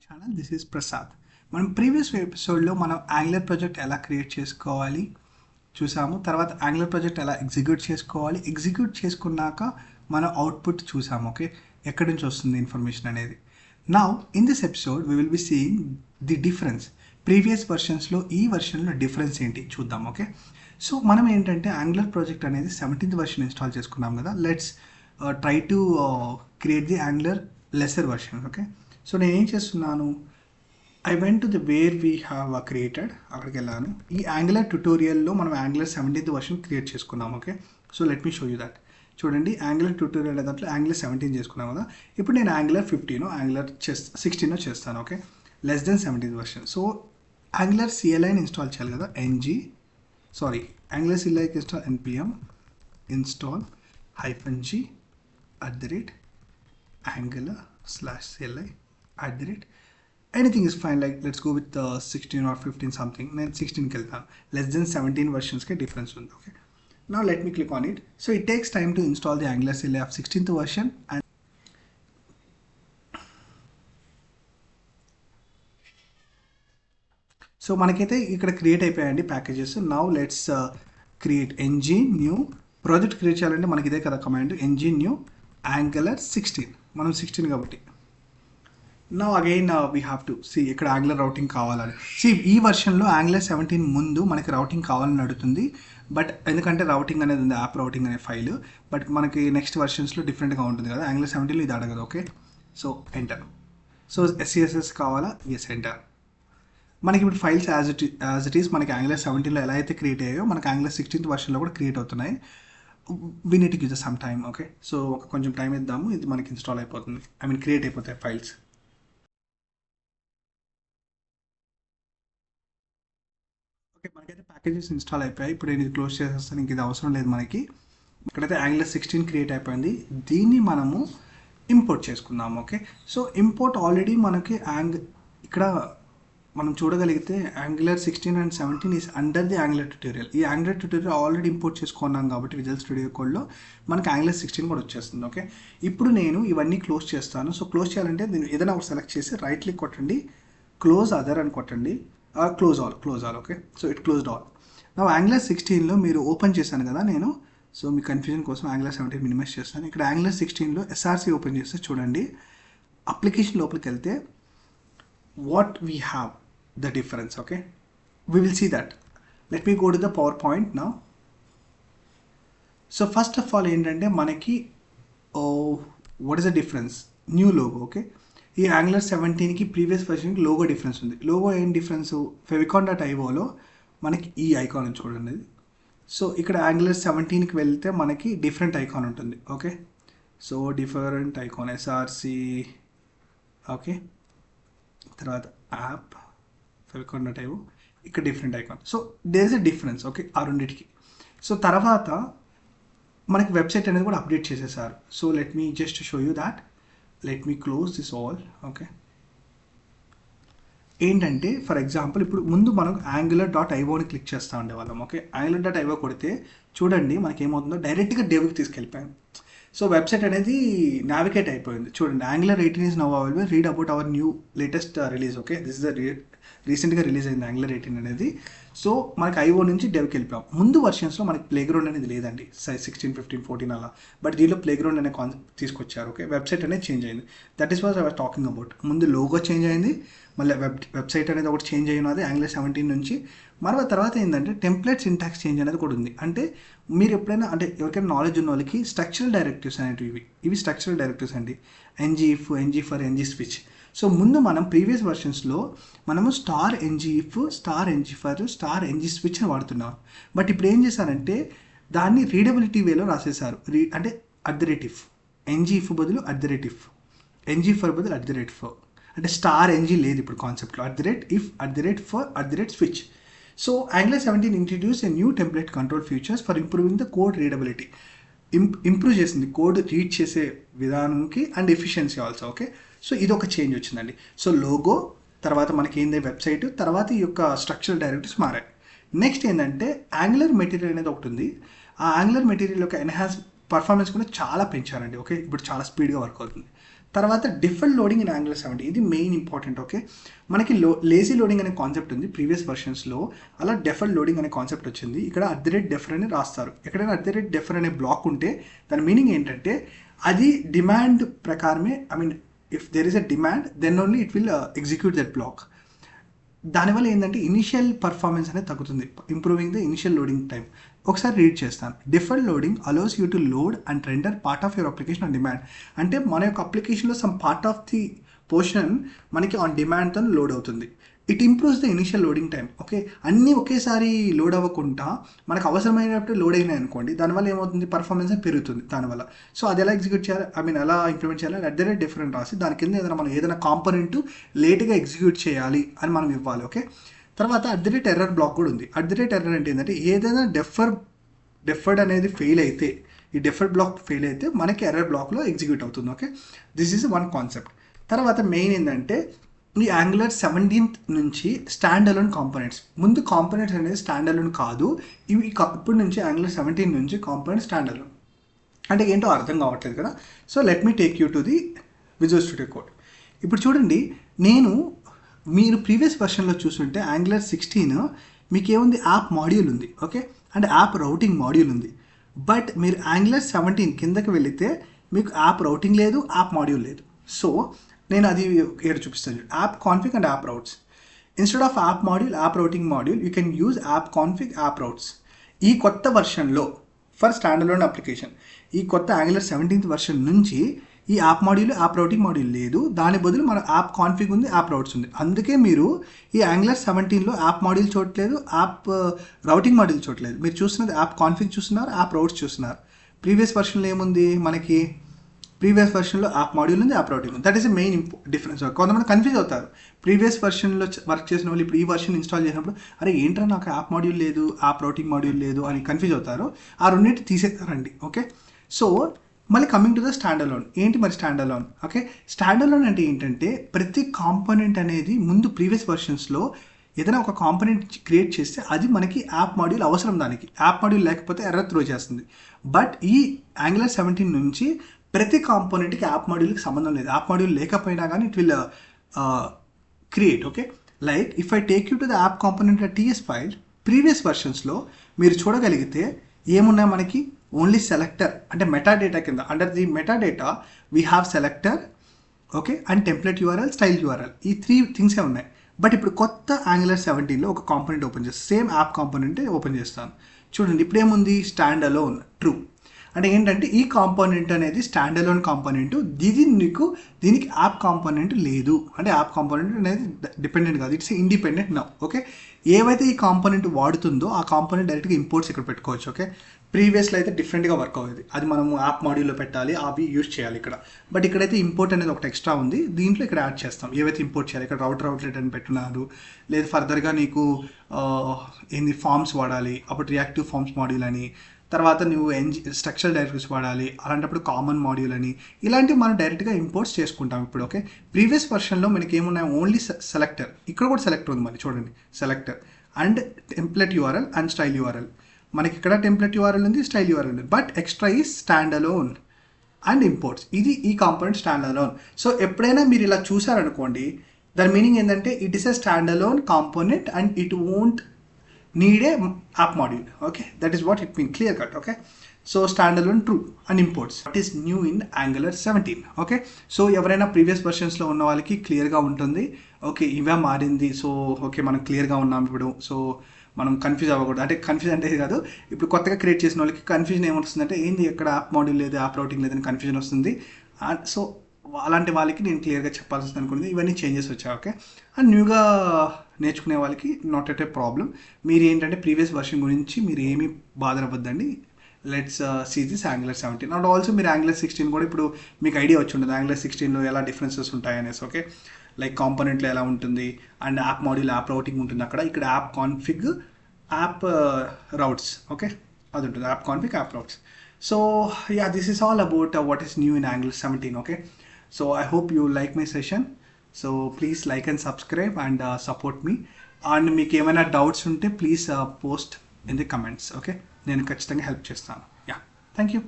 Channel this is Prasad. మనం previous ఎపిసోడ్లో మనం యాంగులర్ ప్రాజెక్ట్ ఎలా క్రియేట్ చేసుకోవాలి చూసాము. తర్వాత యాంగులర్ ప్రాజెక్ట్ ఎలా ఎగ్జిక్యూట్ చేసుకున్నాక మనం అవుట్పుట్ చూసాము. ఓకే, ఎక్కడి నుంచి వస్తుంది ఇన్ఫర్మేషన్ అనేది. Now in this episode we will be seeing the difference. Previous వర్షన్స్లో ఈ వర్షన్లో డిఫరెన్స్ ఏంటి చూద్దాం. ఓకే, సో మనం ఏంటంటే యాంగులర్ ప్రాజెక్ట్ అనేది 17th వర్షన్ ఇన్స్టాల్ చేసుకున్నాం కదా. Let's try to create the angular lesser version. Okay, so నేను ఏం చేస్తున్నాను, I went to the where we have created, అక్కడికి వెళ్ళాను. ఈ యాంగులర్ ట్యూటోరియల్లో మనం యాంగులర్ 17th వర్షన్ క్రియేట్ చేసుకున్నాం. Okay, so let me show you that. చూడండి, యాంగులర్ ట్యూటోరియల్ దాంట్లో యాంగులర్ 17 చేసుకున్నాం కదా. ఇప్పుడు నేను యాంగులర్ 15 యాంగులర్ 16 చేస్తాను. Okay, less than 17th version. So Angular CLIని ఇన్స్టాల్ చేయాలి కదా. యాంగులర్ CLIకి install npm install -g @angular/CLI anything is fine. Like let's go with 16 or 15 something. నేను 16కి వెళ్తాను. less than 17 వర్షన్స్కి డిఫరెన్స్ ఉంది. Okay, now let me click on it. So it takes time to install the Angular CLI of 16th version. And so మనకైతే ఇక్కడ create అయిపోయాయండి packages. Now let's create ng new project create చేయాలంటే మనకి ఇదే కదా command, ng new Angular 16. మనం 16 కాబట్టి now again we have to see ఇక్కడ యాంగులర్ రౌటింగ్ కావాలని. సి ఈ వర్షన్లో యాంగులర్ 17 ముందు మనకి రౌటింగ్ కావాలని అడుగుతుంది. బట్ ఎందుకంటే రౌటింగ్ అనేది ఉంది, యాప్ రౌటింగ్ అనే ఫైల్. బట్ మనకి నెక్స్ట్ వర్షన్స్లో డిఫరెంట్గా ఉంటుంది కదా. యాంగులర్ 17లో ఇది అడగదు. Okay, so enter. So SCSS కావాలా, ఎస్ ఎంటర్. మనకి ఇప్పుడు ఫైల్స్ యాజ్ ఇట్ ఈస్ మనకి యాంగులర్ 17లో ఎలా అయితే క్రియేట్ అయ్యాయో మనకి యాంగులర్ 16th వర్షన్లో కూడా క్రియేట్ అవుతున్నాయి. We need to give some time. Okay, so కొంచెం టైం ఇద్దాము, ఇది మనకి ఇన్స్టాల్ అయిపోతుంది, క్రియేట్ అయిపోతాయి ఫైల్స్. ఓకే, మనకైతే ప్యాకేజెస్ ఇన్స్టాల్ అయిపోయాయి. ఇప్పుడు నేను ఇది క్లోజ్ చేసేస్తాను, ఇంక ఇది అవసరం లేదు మనకి. ఇక్కడైతే యాంగులర్ 16 క్రియేట్ అయిపోయింది. దీన్ని మనము ఇంపోర్ట్ చేసుకుందాము. ఓకే, సో ఇంపోర్ట్ ఆల్రెడీ మనకి ఇక్కడ మనం చూడగలిగితే angular 16 and 17 is under the angular tutorial. ఈ యాంగులర్ ట్యూటోరియల్ ఆల్రెడీ ఇంపోర్ట్ చేసుకున్నాం కాబట్టి విజువల్ స్టూడియో కోడ్లో మనకి యాంగులర్ 16 కూడా వచ్చేస్తుంది. ఓకే, ఇప్పుడు నేను ఇవన్నీ క్లోజ్ చేస్తాను. సో క్లోజ్ చేయాలంటే దీన్ని ఏదైనా ఒకటి సెలెక్ట్ చేసి రైట్ క్లిక్ కొట్టండి, క్లోజ్ అదర్ అని కొట్టండి, close all. Okay, so it closed all. నా యాంగులర్ 16లో మీరు ఓపెన్ చేశాను కదా నేను. సో మీ కన్ఫ్యూజన్ కోసం యాంగులర్ 17 మినిమైజ్ చేస్తాను. ఇక్కడ యాంగులర్ 16లో SRC ఓపెన్ చేస్తే చూడండి, అప్లికేషన్ లోపలికి వెళ్తే what we have the difference. Okay, we will see that. Let me go to the PowerPoint now. So first of all ఏంటంటే మనకి what is the difference, new logo. Okay, ఈ angular 17కి previous వర్షన్కి logo difference ఉంది. Logo ఏం difference, favicon.ioలో మనకి ఈ icon చూడండి. So ఇక్కడ angular 17కి వెళ్తే మనకి డిఫరెంట్ ఐకాన్ ఉంటుంది. Okay, so different icon SRC. Okay, తర్వాత యాప్ favicon.io, ఇక్కడ different icon. So there is a difference. Okay, ఆ రెండింటికి. సో తర్వాత మనకి వెబ్సైట్ అనేది కూడా అప్డేట్ చేసేసారు. So let me just show you that. Let me close this all. Okay, ఏంటంటే ఫర్ ఎగ్జాంపుల్ ఇప్పుడు ముందు మనం angular.ioని క్లిక్ చేస్తూ ఉండేవాళ్ళం. ఓకే, angular.io కొడితే చూడండి మనకి ఏమవుతుందో, డైరెక్ట్గా డెవ్కి తీసుకెళ్ళిపోయాం. సో వెబ్సైట్ అనేది నావిగేట్ అయిపోయింది. చూడండి, angular 18 is now available, read about our new latest release. Okay, this is the రీసెంట్గా రిలీజ్ అయింది యాంగులర్ 18 అనేది. సో మనకి IO నుంచి డెవ్కి వెళ్ళిపోయాం. ముందు వర్షన్స్లో మనకి ప్లేగ్రౌండ్ అనేది లేదండి, 16, 15, 14 అలా. బట్ దీనిలో ప్లేగ్రౌండ్ అనే కాన్సెప్ట్ తీసుకొచ్చారు. ఓకే, వెబ్సైట్ అనేది చేంజ్ అయింది. That is what I was talking about. ముందు లోగో చేంజ్ అయింది, మళ్ళీ వెబ్సైట్ అనేది ఒకటి చేంజ్ అయినది యాంగులర్ 17 నుంచి. మరో తర్వాత ఏంటంటే టెంప్లెట్ సింటాక్స్ చేంజ్ అనేది కూడా ఉంది. అంటే మీరు ఎప్పుడైనా అంటే ఎవరికైనా నాలెడ్జ్ ఉన్న వాళ్ళకి స్ట్రక్చరల్ డైరెక్టివ్స్ అనేటివి ఇవి స్ట్రక్చరల్ డైరెక్టివ్స్ అండి. ngIf, ngFor, ngSwitch. సో ముందు మనం ప్రీవియస్ వర్షన్స్లో మనము *ngIf, *ngFor, *ngSwitch అని వాడుతున్నాం. బట్ ఇప్పుడు ఏం చేశారంటే దాన్ని రీడబిలిటీ వేలో రాసేసారు. అంటే @if, ngIf బదులు @if, ngFor బదులు @for. అంటే *ng లేదు ఇప్పుడు కాన్సెప్ట్లో. @if, @for, @switch. So Angular 17 introduce a new template control features for improving the code readability. Improve చేసింది కోడ్ రీడ్ చేసే విధానంకి and efficiency also. Okay, so ఇది ఒక చేంజ్ వచ్చిందండి. సో లోగో తర్వాత మనకి ఏంది వెబ్సైట్, తర్వాత ఈ యొక్క స్ట్రక్చరల్ డైరెక్టివ్స్ మారాయి. నెక్స్ట్ ఏంటంటే యాంగులర్ మెటీరియల్ అనేది ఒకటి ఉంది. ఆ యాంగులర్ మెటీరియల్ యొక్క ఎన్హాన్స్ పర్ఫార్మెన్స్ కూడా చాలా పెంచారండి. ఓకే, ఇప్పుడు చాలా స్పీడ్గా వర్క్ అవుతుంది. తర్వాత డిఫరెంట్ లోడింగ్ ఇన్ యాంగులర్ 17 ఇది మెయిన్ ఇంపార్టెంట్. ఓకే, మనకి లేజీ లోడింగ్ అనే కాన్సెప్ట్ ఉంది ప్రీవియస్ వర్షన్స్లో, అలా డెఫర్ లోడింగ్ అనే కాన్సెప్ట్ వచ్చింది. ఇక్కడ @డెఫర్ అని రాస్తారు. ఎక్కడైనా @డెఫర్ అనే బ్లాక్ ఉంటే దాని మీనింగ్ ఏంటంటే అది డిమాండ్ ప్రకారమే, I mean if there is a demand then only it will execute that block. దానివల్ల ఏంటంటే ఇనిషియల్ పర్ఫార్మెన్స్ అనేది తగ్గుతుంది, improving the initial loading time. ఒకసారి రీడ్ చేస్తాను. Deferred loading allows you to load and render part of your application on demand. అంటే మన యొక్క అప్లికేషన్లో some part of the portion మనకి ఆన్ డిమాండ్తో లోడ్ అవుతుంది. It improves the initial loading time. Okay, అన్నీ ఒకేసారి లోడ్ అవ్వకుండా మనకు అవసరమైనప్పుడు లోడ్ అయినాయి అనుకోండి, దానివల్ల ఏమవుతుంది, పర్ఫార్మెన్స్ పెరుగుతుంది దానివల్ల. సో అది ఎలా ఎగ్జిక్యూట్ చేయాలి, ఐ మీన్ ఎలా ఇంప్లిమెంట్ చేయాలి, @డిఫరెంట్ రాసి దాని కింద ఏదైనా కాంపోనెంట్ లేట్గా ఎగ్జిక్యూట్ చేయాలి అని మనం ఇవ్వాలి. ఓకే, తర్వాత @ఎర్రర్ బ్లాక్ కూడా ఉంది. @ఎర్రర్ అంటే ఏంటంటే ఏదైనా డెఫర్డ్ అనేది ఫెయిల్ అయితే, ఈ డెఫర్డ్ బ్లాక్ ఫెయిల్ అయితే మనకి ఎర్రర్ బ్లాక్లో ఎగ్జిక్యూట్ అవుతుంది. Okay, this is one concept. తర్వాత మెయిన్ ఏంటంటే ఈ యాంగులర్ 17 నుంచి స్టాండ్ అలోన్ కాంపోనెంట్స్. ముందు కాంపోనెంట్స్ అనేది స్టాండ్ అలోన్ కాదు, ఇవి ఇప్పటి నుంచి యాంగులర్ 17 నుంచి కాంపోనెంట్ స్టాండ్ అలోన్. అంటే ఏంటో అర్థం కావట్లేదు కదా. So let me take you to the visual studio code. ఇప్పుడు చూడండి, మీరు ప్రీవియస్ వర్షన్లో చూస్తుంటే యాంగులర్ 16 మీకు ఏముంది, యాప్ మాడ్యూల్ ఉంది. ఓకే, అంటే యాప్ రౌటింగ్ మాడ్యూల్ ఉంది. బట్ మీరు యాంగులర్ 17 కిందకి వెళితే మీకు యాప్ రౌటింగ్ లేదు, యాప్ మాడ్యూల్ లేదు. సో నేను అది ఇక్కడ చూపిస్తాను. App config and app routes. Instead of app module, app routing module, you can use app config, app routes. ఈ కొత్త వర్షన్లో ఫర్ స్టాండ్ అలోన్ అప్లికేషన్, ఈ కొత్త యాంగులర్ 17th వర్షన్ నుంచి ఈ app module, app routing module లేదు. దాని బదులు మన యాప్ కాన్ఫిగ్ ఉంది, యాప్ రౌట్స్ ఉంది. అందుకే మీరు ఈ యాంగులర్ 17లో యాప్ మాడ్యూల్ చూడట్లేదు, యాప్ రౌటింగ్ మాడ్యూల్ చూడట్లేదు. మీరు చూస్తున్నది యాప్ కాన్ఫిగ్ చూస్తున్నారు, యాప్ రౌట్స్ చూస్తున్నారు. ప్రీవియస్ వర్షన్లో ఏముంది మనకి, ప్రీవియస్ వర్షన్లో యాప్ మాడ్యూల్ ఉంది, యాప్ రౌటింగ్ ఉంది. That is the main difference. కొంతమంది కన్ఫ్యూజ్ అవుతారు. ప్రీవియస్ వర్షన్లో వర్క్ చేసిన వాళ్ళు ఇప్పుడు ఈ వర్షన్ ఇన్స్టాల్ చేసినప్పుడు అరే ఏంట్రా నాకు యాప్ మాడ్యూల్ లేదు, యాప్ రౌటింగ్ మాడ్యూల్ లేదు అని కన్ఫ్యూజ్ అవుతారు. ఆ రెండింటి తీసేస్తారండి. ఓకే, సో మళ్ళీ coming to the stand alone. ఏంటి మరి stand alone? Okay, stand alone అంటే ఏంటంటే ప్రతి కాంపోనెంట్ అనేది ముందు ప్రీవియస్ వర్షన్స్లో ఏదైనా ఒక కాంపోనెంట్ క్రియేట్ చేస్తే అది మనకి యాప్ మాడ్యూల్ అవసరం, దానికి యాప్ మాడ్యూల్ లేకపోతే ఎర్రర్ త్రో చేస్తుంది. బట్ ఈ యాంగులర్ 17 నుంచి ప్రతి కాంపోనెంట్కి యాప్ మాడ్యూల్కి సంబంధం లేదు. యాప్ మాడ్యూల్ లేకపోయినా కానీ it will create. Okay, like if I take you to the app component TS file, previous వర్షన్స్లో మీరు చూడగలిగితే ఏమున్నాయి మనకి, ఓన్లీ సెలెక్టర్ అంటే మెటా డేటా కింద under the meta data we have selector, okay, and template URL, style URL, ఈ 3 థింగ్సే ఉన్నాయి. But ఇప్పుడు కొత్త యాంగులర్ 17లో ఒక కాంపోనెంట్ ఓపెన్ చేస్తాను, సేమ్ యాప్ కాంపోనెంట్ ఓపెన్ చేస్తాను. చూడండి ఇప్పుడు ఏముంది, స్టాండ్ అలోన్ ట్రూ. అంటే ఏంటంటే ఈ కాంపోనెంట్ అనేది స్టాండ్ అలోన్ కాంపోనెంట్, దీనికి యాప్ కాంపోనెంట్ లేదు. అంటే యాప్ కాంపోనెంట్ అనేది డిపెండెంట్ కాదు, ఇట్స్ ఇండిపెండెంట్ నౌ. ఓకే, ఏవైతే ఈ కాంపోనెంట్ వాడుతుందో ఆ కాంపోనెంట్ డైరెక్ట్గా ఇంపోర్ట్స్ ఇక్కడ పెట్టుకోవచ్చు. ఓకే, ప్రీవియస్లో అయితే డిఫరెంట్గా వర్క్ అవుతుంది, అది మనము యాప్ మాడ్యూల్లో పెట్టాలి, అవి యూజ్ చేయాలి ఇక్కడ. బట్ ఇక్కడైతే ఇంపోర్ట్ అనేది ఒకటి ఎక్స్ట్రా ఉంది, దీంట్లో ఇక్కడ యాడ్ చేస్తాం ఏవైతే ఇంపోర్ట్ చేయాలి. ఇక్కడ రౌట్లెట్ అని పెట్టున్నారు, లేదు ఫర్దర్గా నీకు ఏంది ఫామ్స్ వాడాలి, అప్పుడు రియాక్టివ్ ఫామ్స్ మాడ్యూల్ అని, తర్వాత నువ్వు స్ట్రక్చరల్ డైరెక్టరీస్ వాడాలి, అలాంటప్పుడు కామన్ మాడ్యూల్ అని, ఇలాంటివి మనం డైరెక్ట్గా ఇంపోర్ట్స్ చేసుకుంటాం ఇప్పుడు. ఓకే, ప్రీవియస్ వర్షన్లో మనకి ఏమున్నాయి, ఓన్లీ సెలెక్టర్, ఇక్కడ కూడా సెలెక్టర్ ఉంది మరి చూడండి, selector and template URL and style URL. మనకి ఇక్కడ టెంప్లెట్ యూఆర్ఎల్ ఉంది, స్టైల్ యూఆర్ఎల్ ఉంది. But extra is stand alone and imports. ఇది ఈ కాంపోనెంట్ స్టాండ్ అలోన్. సో ఎప్పుడైనా మీరు ఇలా చూసారనుకోండి, దాని మీనింగ్ ఏంటంటే it is a stand alone component and it won't need a app module. Okay, that is what it means, clear cut. Okay, so standalone true and imports. What is new in Angular 17? Okay, so ఎవరైనా previous వర్షన్స్లో ఉన్న వాళ్ళకి క్లియర్గా ఉంటుంది. Okay, ఇవే మారింది. So okay, మనం క్లియర్గా ఉన్నాం ఇప్పుడు. సో మనం కన్ఫ్యూజ్ అవ్వకూడదు. అంటే కన్ఫ్యూజ్ అంటే కాదు, ఇప్పుడు కొత్తగా క్రియేట్ చేసిన వాళ్ళకి కన్ఫ్యూజన్ ఏమొస్తుందంటే ఏంది ఎక్కడ యాప్ మాడ్యూల్ లేదు, యాప్ రౌటింగ్ లేదని కన్ఫ్యూజన్ వస్తుంది. సో అలాంటి వాళ్ళకి నేను క్లియర్గా చెప్పాల్సి వస్తుంది అనుకుంది. ఇవన్నీ చేంజెస్ వచ్చాయి. ఓకే, అండ్ న్యూగా నేర్చుకునే వాళ్ళకి నాట్ ఎట్ ఏ ప్రాబ్లం. మీరు ఏంటంటే ప్రీవియస్ వర్షన్ గురించి మీరు ఏమీ బాధపడద్దండి. Let's see this Angular 17 and also మీరు యాంగులర్ 16 కూడా ఇప్పుడు మీకు ఐడియా వచ్చి ఉంటుంది యాంగులర్ 16లో ఎలా డిఫరెన్సెస్ ఉంటాయనేసి. ఓకే, లైక్ కాంపోనెంట్లో ఎలా ఉంటుంది and app module, app routing ఉంటుంది అక్కడ. ఇక్కడ app config, app routes. Okay, అది ఉంటుంది, app config, app routes. So yeah, this is all about what is new in angular 17. Okay, so I hope you like my session, so please like and subscribe and support me, and meeku emaina doubts unte please post in the comments. Okay, nenu kachithanga help chestanu. Yeah, thank you.